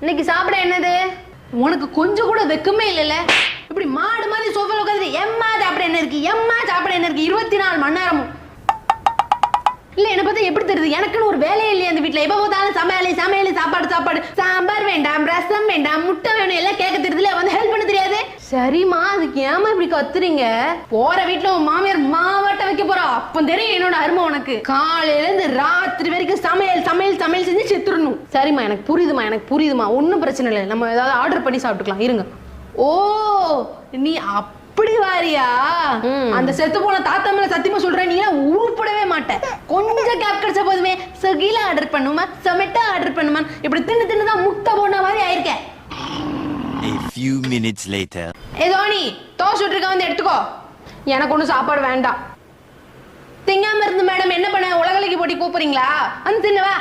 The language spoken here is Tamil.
இன்னைக்கு சாப்பிட என்னது? உனக்கு கொஞ்சம் கூட வெக்கமே இல்லைல்ல? இப்படி மாடு மாதிரி சோஃபால உட்காந்து எம்மா சாப்பிட என்ன இருக்கு, எம்மா சாப்பிட என்ன இருக்கு 24 மணி நேரமும். இல்ல என்ன பார்த்தா எப்படி தெரியுது? எனக்குன்னு ஒரு வேலையே இல்லையா அந்த வீட்டுல? எப்ப போதாலும் சமையல் சமையல் சாப்பாடு சாப்பாடு, சாம்பார் வேண்டாம், ரசம் வேண்டாம், முட்டை வேணும் எல்லாம் கேட்க தெரியுதுல, வந்து ஹெல்ப் பண்ண தெரியாது. சரிம்மா, அதுக்கு ஏமா இப்படி கத்துறீங்க? போற வீட்டுல உன் மாமியார் மாவாட்ட வைக்க போறா, அப்ப தெரியும் என்னோட அருமை உனக்கு. காலையில இருந்து ராத்திரி வரைக்கும் சமையல் சமையல் சமையல் செஞ்சு செத்துடணும். சரிம்மா, எனக்கு புரியுதுமா, ஒன்னும் பிரச்சனை இல்லை. நம்ம ஏதாவது ஆர்டர் பண்ணி சாப்பிட்டுக்கலாம், இருங்க. ஓ, நீ அப்படி வாரியா? அந்த செத்து போன தாத்தா மேல சத்தியமா சொல்றேன், நீ உருப்படவே மாட்டேன். கொஞ்சம் கேப் கிடைச்ச போதுமே ஸ்விக்கில ஆர்டர் பண்ணுமா, சொமேட்டோ ஆர்டர் பண்ணுமா, இப்படி தின்னு தான் முட்டை போன மாதிரி ஆயிருக்கேன். A few minutes later. ஏதோ நீ தோசை சுட்டுருக்க, வந்து எடுத்துக்கோ. எனக்கு ஒன்றும் சாப்பாடு வேண்டாம். திங்காம இருந்து மேடம் என்ன பண்ண, உலகலைக்கு போட்டி கூப்பிடுறீங்களா? வந்து தின்னுவா.